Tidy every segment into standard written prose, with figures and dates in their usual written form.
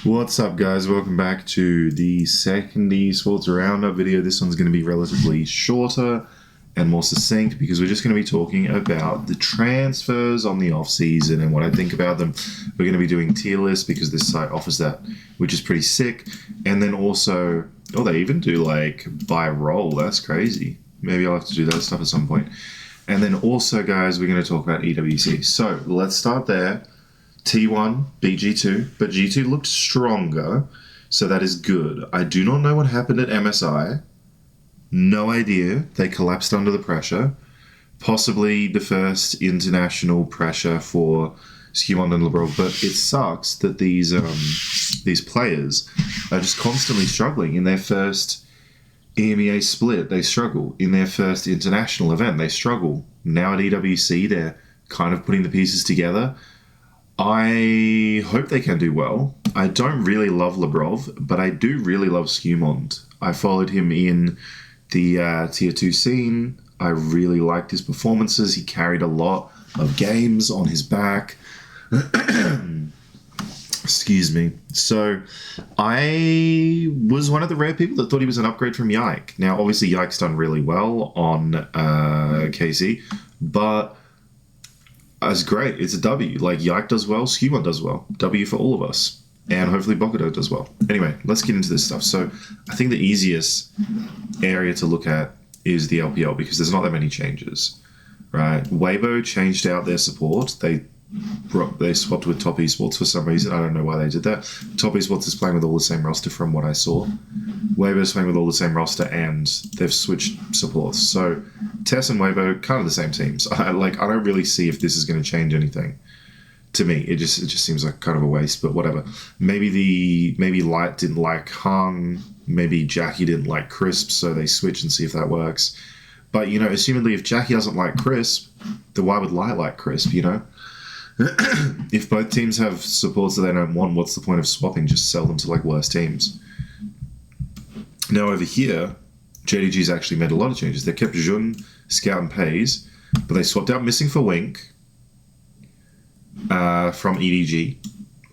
What's up, guys? Welcome back to the second Esports Roundup video. This one's going to be relatively shorter and more succinct because we're just going to be talking about the transfers on the off-season and what I think about them. We're going to be doing tier lists because this site offers that, which is pretty sick. And then also, oh, they even do like by role. That's crazy. Maybe I'll have to do that stuff at some point. And then also, guys, we're going to talk about EWC. So let's start there. T1 beat G2, but G2 looked stronger, so that is good. I do not know what happened at MSI. No idea. They collapsed under the pressure. Possibly the first international pressure for Skimond and LeBron, but it sucks that these players are just constantly struggling. In their first EMEA split, they struggle. In their first international event, they struggle. Now at EWC, they're kind of putting the pieces together. I hope they can do well. I don't really love Lebrov, but I do really love Skimond. I followed him in the Tier 2 scene. I really liked his performances. He carried a lot of games on his back. Excuse me. So I was one of the rare people that thought he was an upgrade from Yike. Now, obviously, Yike's done really well on KC, but it's great. It's a W. Like, Yike does well, Skimond does well. W for all of us. And hopefully Bokudo does well. Anyway, let's get into this stuff. So I think the easiest area to look at is the LPL because there's not that many changes, right? Weibo changed out their support. They swapped with Top Esports for some reason. I don't know why they did that. Top Esports is playing with all the same roster from what I saw. Weibo's playing with all the same roster and they've switched supports. So Tess and Weibo, kind of the same teams. I don't really see if this is going to change anything. To me, it just seems like kind of a waste, but whatever. Maybe Light didn't like Hung. Maybe Jackie didn't like Crisp, so they switch and see if that works. But, you know, assumedly if Jackie doesn't like Crisp, then why would Light like Crisp, you know? If both teams have supports that they don't want, what's the point of swapping? Just sell them to, like, worse teams. Now, over here, Gen.G's actually made a lot of changes. They kept Jun, Scout, and Pays, but they swapped out Missing for Wink from EDG.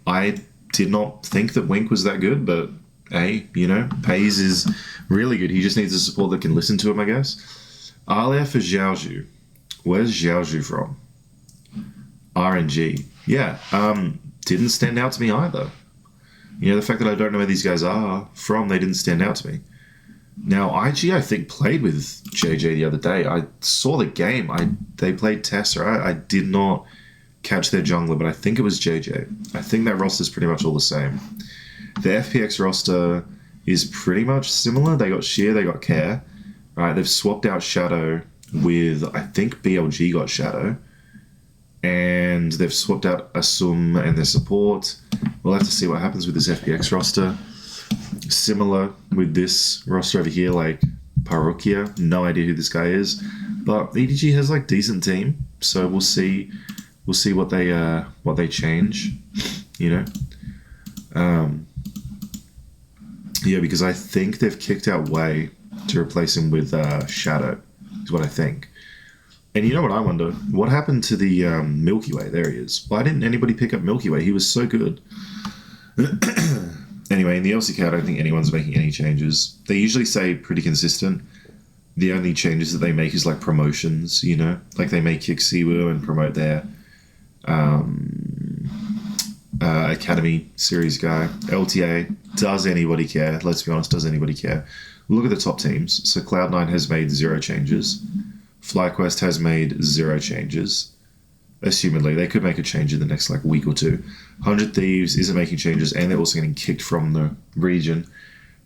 I did not think that Wink was that good, but, hey, you know, Pays is really good. He just needs a support that can listen to him, I guess. Alia for Xiaoju. Where's Xiaoju from? RNG. Yeah, didn't stand out to me either. You know, the fact that I don't know where these guys are from, they didn't stand out to me. Now, IG, I think, played with JJ the other day. I saw the game. They played Tessa, right? I did not catch their jungler, but I think it was JJ. I think that roster is pretty much all the same. The FPX roster is pretty much similar. They got Sheer, they got Care. Right? They've swapped out Shadow with, I think BLG got Shadow. And they've swapped out Asum and their support. We'll have to see what happens with this FPX roster. Similar with this roster over here, like Parokia. No idea who this guy is. But EDG has like decent team. So we'll see what they change, you know. Yeah, because I think they've kicked out Wei to replace him with Shadow, is what I think. And you know what I wonder? What happened to the Milky Way? There he is. Why didn't anybody pick up Milky Way? He was so good. Anyway, in the LCK, I don't think anyone's making any changes. They usually say pretty consistent. The only changes that they make is like promotions, you know? Like they may kick Siwu and promote their Academy Series guy. LTA, does anybody care? Let's be honest, does anybody care? Look at the top teams. So Cloud9 has made 0 changes. FlyQuest has made 0 changes. Assumedly, they could make a change in the next like week or two. 100 Thieves isn't making changes, and they're also getting kicked from the region,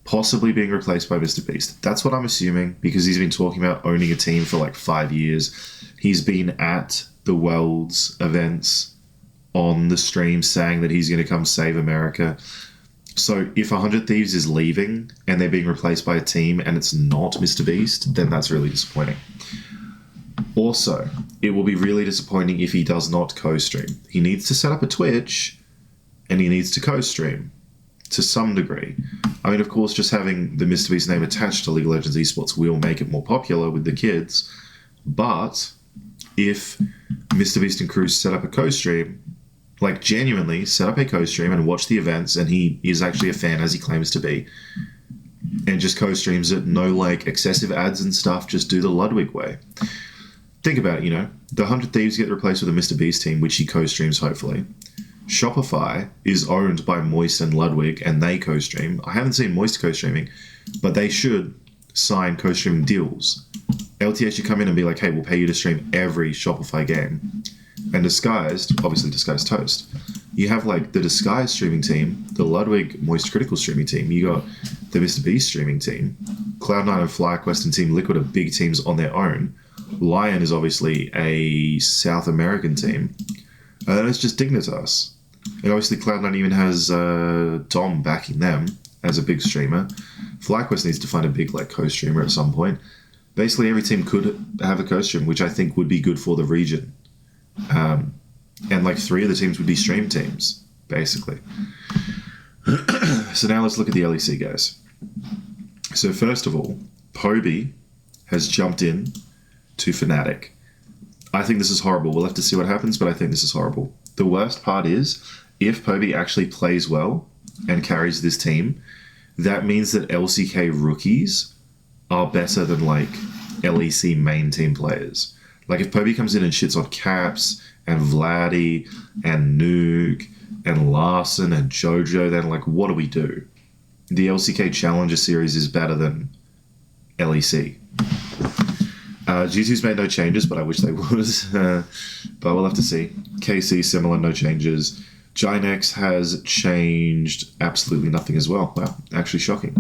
possibly being replaced by Mr. Beast. That's what I'm assuming, because he's been talking about owning a team for like 5 years. He's been at the Worlds events on the stream saying that he's going to come save America. So if 100 Thieves is leaving and they're being replaced by a team and it's not Mr. Beast, then that's really disappointing. Also, it will be really disappointing if he does not co-stream. He needs to set up a Twitch and he needs to co-stream to some degree. I mean, of course, just having the Mr. Beast name attached to League of Legends Esports will make it more popular with the kids. But if Mr. Beast and Cruz set up a co-stream, Like, genuinely set up a co-stream and watch the events, and he is actually a fan, as he claims to be, and just co-streams it. No, like, excessive ads and stuff. Just do the Ludwig way. Think about it, you know. The 100 Thieves get replaced with a Mr. Beast team, which he co-streams, hopefully. Shopify is owned by Moist and Ludwig, and they co-stream. I haven't seen Moist co-streaming, but they should sign co-streaming deals. LTA should come in and be like, hey, we'll pay you to stream every Shopify game. And Disguised, obviously Disguised Toast. You have, like, the Disguised streaming team, the Ludwig Moist Critical streaming team. You got the Mr. Beast streaming team. Cloud9 and FlyQuest and Team Liquid are big teams on their own. Lion is obviously a South American team. And then it's just Dignitas. And obviously Cloud9 even has Dom backing them as a big streamer. FlyQuest needs to find a big, like, co-streamer at some point. Basically, every team could have a co-stream, which I think would be good for the region. And, like, 3 of the teams would be stream teams, basically. So now let's look at the LEC, guys. So first of all, Poby has jumped in to Fnatic. I think this is horrible. We'll have to see what happens, but I think this is horrible. The worst part is, if Poby actually plays well and carries this team, that means that LCK rookies are better than, like, LEC main team players. Like, if Poby comes in and shits on Caps and Vladdy and Nuke and Larson and Jojo, then, like, what do we do? The LCK Challenger Series is better than LEC. G2's made no changes, but I wish they would. But we'll have to see. KC, similar, no changes. Gynex has changed absolutely nothing as well. Wow, actually shocking.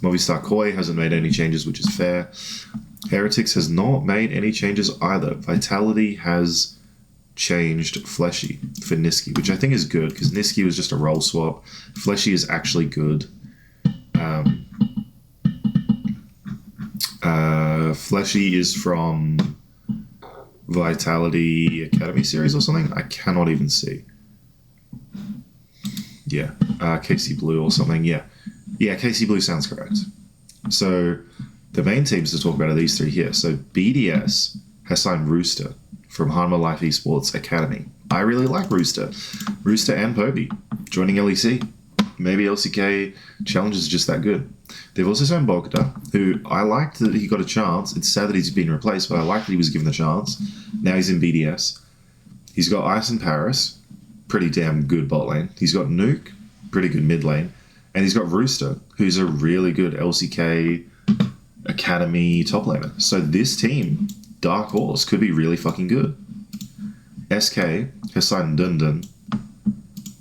Movistar Koi hasn't made any changes, which is fair. Heretics has not made any changes either. Vitality has changed Fleshy for Niski, which I think is good, because Niski was just a role swap. Fleshy is actually good. Fleshy is from Vitality Academy series or something. I cannot even see. Yeah, KC Blue or something. Yeah, KC Blue sounds correct. So the main teams to talk about are these 3 here. So BDS has signed Rooster from Hanma Life Esports Academy. I really like Rooster. Rooster and Poby joining LEC. Maybe LCK Challenge is just that good. They've also signed Bogda, who I liked that he got a chance. It's sad that he's been replaced, but I liked that he was given the chance. Now he's in BDS. He's got Ice and Paris, pretty damn good bot lane. He's got Nuke, pretty good mid lane. And he's got Rooster, who's a really good LCK Academy top laner. So this team, Dark Horse, could be really fucking good. SK has signed Dundun,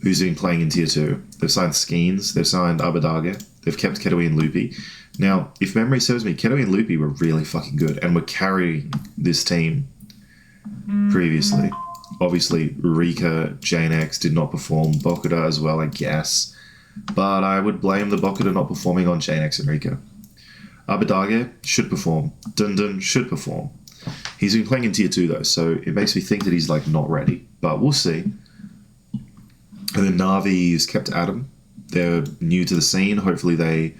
who's been playing in Tier 2. They've signed Skeens, they've signed Abadage, they've kept Ketowi and Loopy. Now, if memory serves me, Ketowi and Loopy were really fucking good and were carrying this team previously. Obviously, Rika, Janex did not perform, Bokuda as well, I guess. But I would blame the Bokuda not performing on Janex and Rika. Abadage should perform. Dundun should perform. He's been playing in Tier 2 though, so it makes me think that he's, like, not ready. But we'll see. And then Navi's kept Adam. They're new to the scene. Hopefully they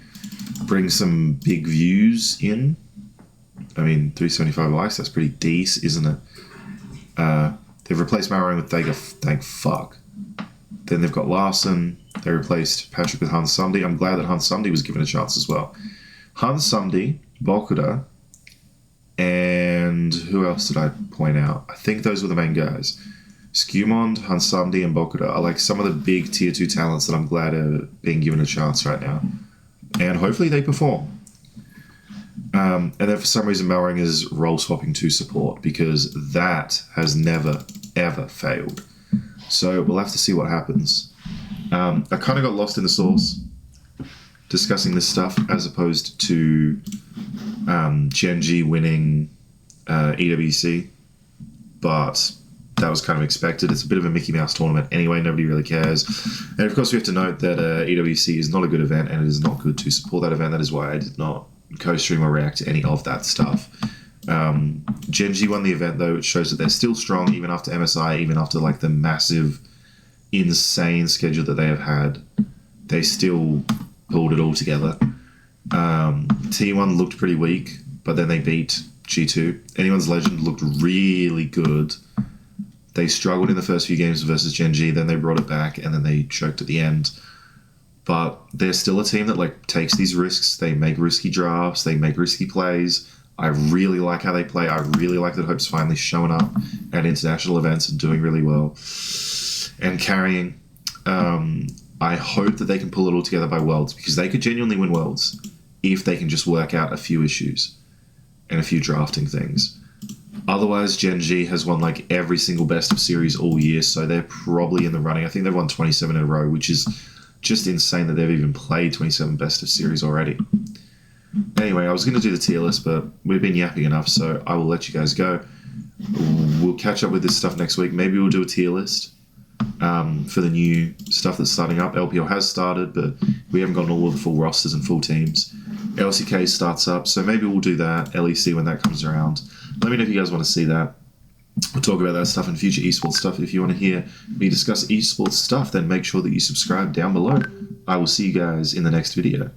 bring some big views in. I mean, 375 likes, that's pretty decent, isn't it? They've replaced Marouane with Thega, thank fuck. Then they've got Larson. They replaced Patrick with Hans Sumdi. I'm glad that Hans Sumdi was given a chance as well. Hans Sumdi, Bokuda, and who else did I point out? I think those were the main guys. Skewmond, Hans Sumdi, and Bokuda are like some of the big Tier 2 talents that I'm glad are being given a chance right now. And hopefully they perform. And then for some reason Marouane is role swapping to support, because that has never, ever failed. So we'll have to see what happens. I kind of got lost in the sauce discussing this stuff, as opposed to Gen.G winning EWC. But that was kind of expected. It's a bit of a Mickey Mouse tournament anyway. Nobody really cares. And of course, we have to note that EWC is not a good event, and it is not good to support that event. That is why I did not co-stream or react to any of that stuff. Gen.G won the event, though. It shows that they're still strong, even after MSI, even after like the massive, insane schedule that they have had. They still pulled it all together. T1 looked pretty weak, but then they beat G2. Anyone's Legend looked really good. They struggled in the first few games versus Gen.G, then they brought it back, and then they choked at the end. But they're still a team that like takes these risks. They make risky drafts. They make risky plays. I really like how they play. I really like that Hope's finally showing up at international events and doing really well and carrying. I hope that they can pull it all together by Worlds, because they could genuinely win Worlds if they can just work out a few issues and a few drafting things. Otherwise, Gen.G has won like every single best of series all year, so they're probably in the running. I think they've won 27 in a row, which is just insane that they've even played 27 best of series already. Anyway, I was going to do the tier list, but we've been yapping enough, so I will let you guys go. We'll catch up with this stuff next week. Maybe we'll do a tier list for the new stuff that's starting up. LPL has started, but we haven't gotten all of the full rosters and full teams. LCK starts up, so maybe we'll do that. LEC when that comes around. Let me know if you guys want to see that. We'll talk about that stuff in future esports stuff. If you want to hear me discuss esports stuff, then make sure that you subscribe down below. I will see you guys in the next video.